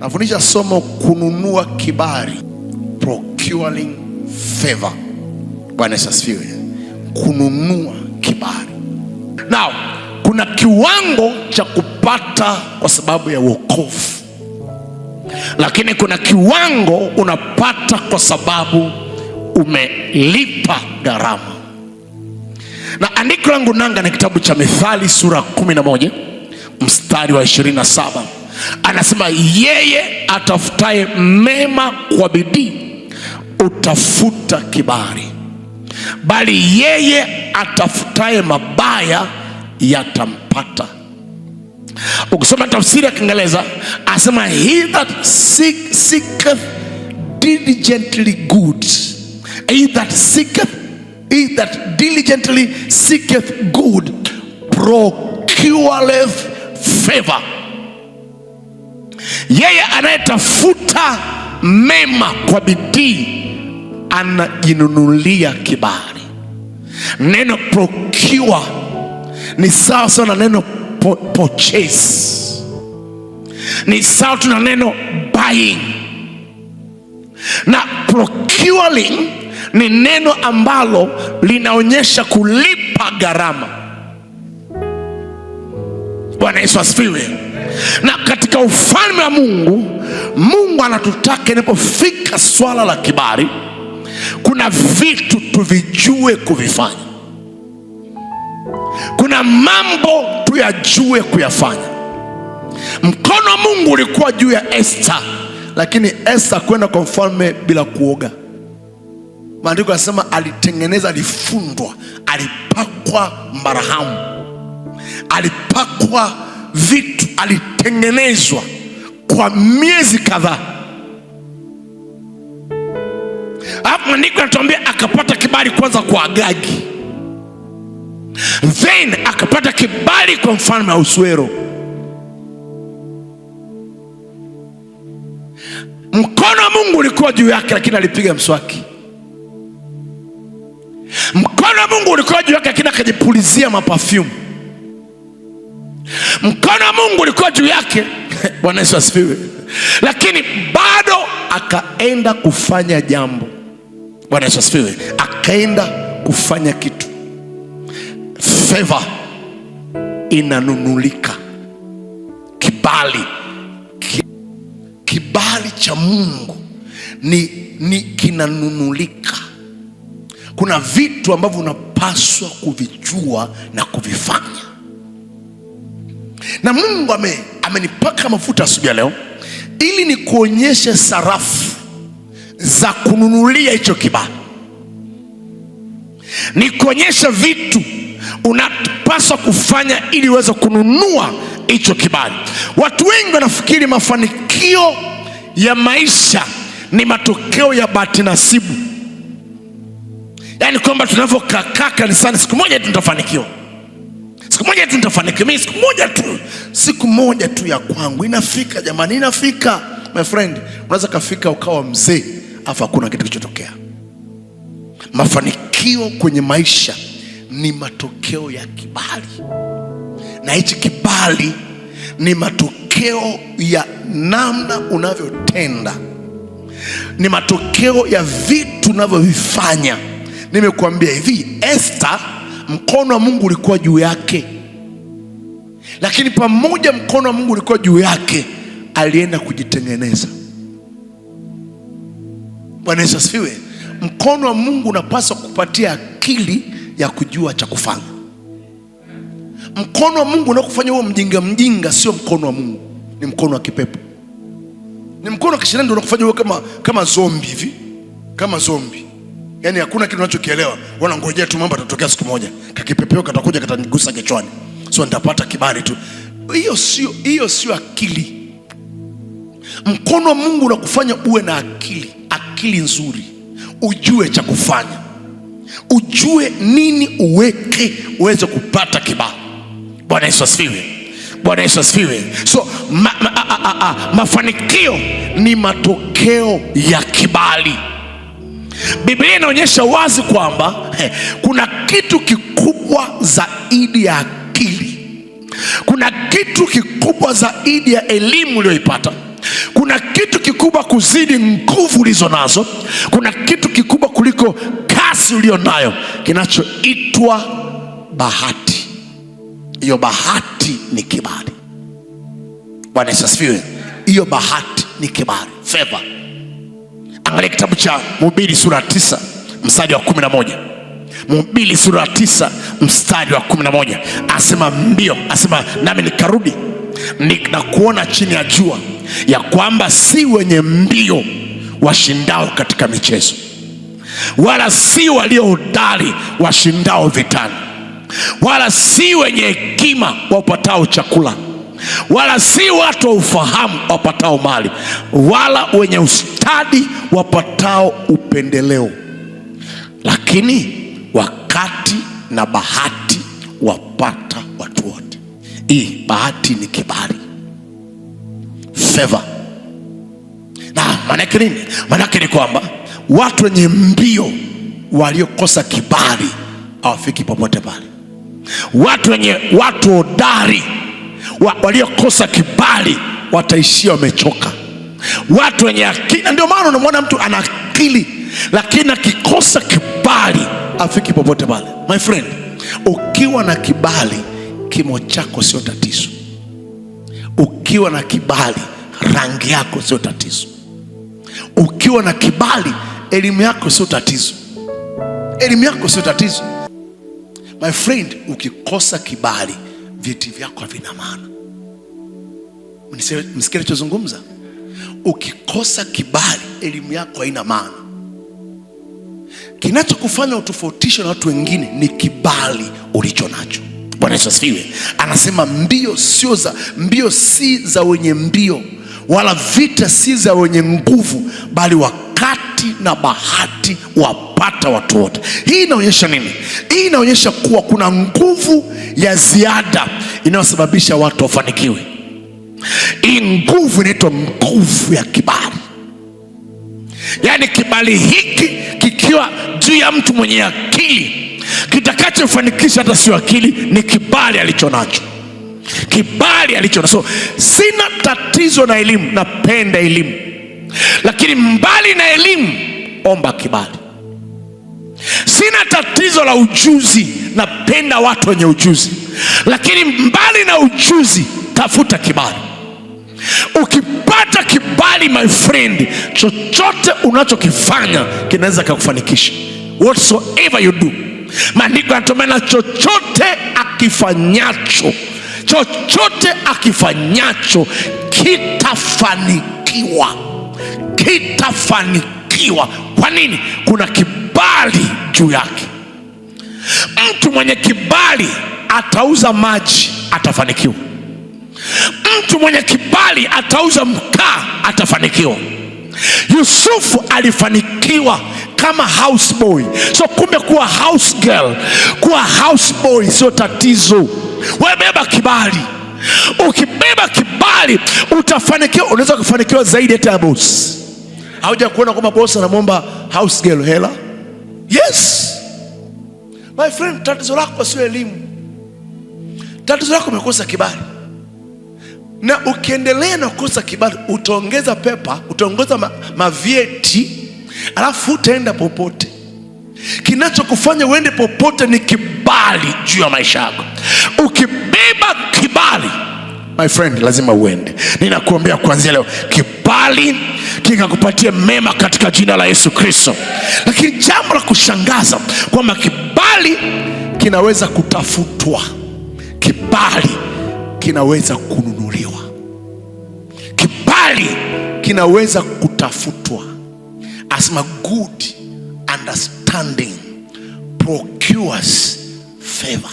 Nafundisha somo kununua kibali, procuring favor. Bwana Yesu asifiwe. Kununua kibali. Now, kuna kiwango cha kupata kwa sababu ya wokovu, lakini kuna kiwango unapata kwa sababu umelipa gharama. Na andiko langu nanga ni kitabu cha Mithali sura 11 mstari wa 27. Anasema, yeye atafutaye mema kwa bidii utafuta kibali, bali yeye atafutaye mabaya yatampata. Ukisoma tafsiri ya Kiingereza anasema, he that seeketh diligently good, he that diligently seeketh good procureth favor. Yeye anayetafuta mema kwa bidii anajinunulia kibali. Neno procure ni sawa sana na neno purchase, ni sawa tu na neno buying. Na procuring ni neno ambalo linaonyesha kulipa gharama. Bwana Yesu asifiwe. Na katika ufalme wa Mungu, Mungu anatutaka inapofika swala la kibali, kuna vitu tuvijue kuvifanya, kuna mambo tuyajue kuyafanya. Mkono wa Mungu ulikuwa juu ya Esther, lakini Esther kwenda kwa mfalme bila kuoga. Maandiko yanasema alitengeneza, alifundwa, alipakwa mbarahamu, alipakwa vitu, alitengenezwa kwa miezi kadhaa. Hapo maandiko yanatuambia akapata kibali kwanza kwa Agagi, then akapata kibali kwa mfalme wa Ahasuero. Mkono wa Mungu ulikuwa juu yake, lakini alipiga mswaki. Mkono wa Mungu ulikuwa juu yake, lakini akajipulizia maperfume. Mkono wa Mungu ulikuwa juu yake Bwana Yesu asifiwe, lakini bado akaenda kufanya jambo. Bwana Yesu asifiwe. Akaenda kufanya kitu. Favor inanunulika. Kibali cha Mungu ni kinanunulika. Kuna vitu ambavyo unapaswa kuvijua na kuvifanya. Na Mungu amenipaka mafuta asubuhi ya leo ili nikuonyeshe sarafu za kununulia hicho kibali. Nikuonyeshe vitu unapaswa kufanya ili uweze kununua hicho kibali. Watu wengi wanafikiri mafanikio ya maisha ni matokeo ya bahati nasibu, yaani kwamba tunavyokaa kanisani, siku moja tu nitafanikiwa, siku moja tu nitafanikiwa, mimi siku moja tu ya kwangu inafika. Jamani, inafika my friend. Unaweza kafika ukawa mzee afa hakuna kitu kilichotokea. Mafanikio kwenye maisha ni matokeo ya kibali, na hichi kibali ni matokeo ya namna unavyotenda, ni matokeo ya vitu unavyovifanya. Nimekuambia hivi, Esther, mkono wa Mungu ulikuwa juu yake, lakini pamoja mkono wa Mungu ulikuwa juu yake, alienda kujitengeneza. Bwana Yesu asifiwe. Mkono wa Mungu unapaswa kupatia akili ya kujua cha kufanya. Mkono wa Mungu unakufanya wewe mjinga sio mkono wa Mungu, ni mkono wa kipepo. Ni mkono wa kishetani ndio unakufanya wewe kama zombie hivi, kama zombie. Yaani hakuna kitu unachokielewa. Wanangojea tu mambo yatatokea siku moja. Kakipepeo katakuja katanigusa kichwani, so nitapata kibali tu. Hiyo sio akili. Mkono wa Mungu unakufanya uwe na akili nzuri, ujue cha kufanya, ujue nini uweke uweze kupata kibali. Bwana Yesu asifiwe. Bwana Yesu asifiwe. So mafanikio ni matokeo ya kibali. Biblia inaonyesha wazi kwamba kuna kitu kikubwa zaidi ya akili, kuna kitu kikubwa zaidi ya elimu uliyoipata, kuna kikubwa kuzidi nguvu ulizo nazo, kuna kitu kikubwa kuliko kasi ulio nayo kinachoitwa bahati. Hiyo bahati ni kibali. Bwana Yesu asifiwe. Hiyo bahati ni kibali, favor. Angalia kitabu cha Mhubiri sura 9 mstari wa 11. Mhubiri sura 9 mstari wa 11 asema mbio, asema nami nikarudi na kuona chini ya jua ya kwamba si wenye mbio washindao katika michezo, wala si walio hodari washindao vitani, wala si wenye hekima wapatao chakula, wala si watu wa ufahamu wapatao mali, wala wenye ustadi wapatao upendeleo, lakini wakati na bahati wapata watu wote. Hii bahati ni kibali, favor. Na maana nini? Maana ni kwamba watu wenye mbio waliokosa kibali hawafiki popote pale. Watu hodari waliokosa kibali wataishia wamechoka. Watu wenye akili, ndio maana unamwona mtu ana akili lakini akikosa kibali afiki popote pale. My friend, ukiwa na kibali, kimo chako sio tatizo. Ukiwa na kibali, rangi yako sio tatizo. Ukiwa na kibali, elimu yako sio tatizo. Elimu yako sio tatizo. My friend, ukikosa kibali, vyeti vyako havina maana. Msikie ninachozungumza. Ukikosa kibali, elimu yako haina maana. Kinachokufanya utofautishe na watu wengine ni kibali ulicho nacho. Bwana Yesu asifiwe. Anasema mbio si za wenye mbio, wala vita si za wenye nguvu, bali wakati na bahati wapata watu wote. Hii inaonyesha nini? Hii inaonyesha kuwa kuna nguvu ya ziada inayosababisha watu wafanikiwe. Hii nguvu inaitwa nguvu ya kibali. Yaani kibali hiki kikiwa juu ya mtu mwenye akili, kitakachofanikisha hata sio akili, ni kibali alichonacho. Kibali alichonacho. So sina tatizo na elimu, napenda elimu. Lakini mbali na elimu, omba kibali. Sina tatizo la ujuzi, napenda watu wenye ujuzi. Lakini mbali na ujuzi, tafuta kibali. Ukipata kibali, my friend, chochote unachokifanya kinaweza kukufanikisha. Whatsoever you do. Maandiko yanasema chochote akifanyacho kitafanikiwa. Kitafanikiwa. Kwa nini? Kuna kibali juu yake. Mtu mwenye kibali atauza maji, atafanikiwa. Mtu mwenye kibali atauza mkaa, atafanikiwa. Yusufu alifanikiwa kama house boy. So kumbe kuwa house girl, kuwa house boy sio tatizo. Wewe beba kibali. Ukibeba kibali utafanikiwa. Unaweza kufanikiwa zaidi hata ya boss. Hauja kuona kama boss anamwomba house girl hela? Yes. My friend, tatizo lako sio elimu. Tatizo lako umekosa kibali. Na ukiendelea na kukosa kibali, utaongeza pepa, utaongeza mavieti, alafu utaenda popote. Kinachokufanya uende popote ni kibali juu ya maisha yako. Ukibeba kibali, my friend, lazima uende. Ninakuombea kuanzia leo kibali kikakupatia mema katika jina la Yesu Kristo. Lakini jambo la kushangaza kwamba kibali kinaweza kutafutwa. Kibali kinaweza kununuliwa. Kibali kinaweza kutafutwa. Asema good understanding procures favor.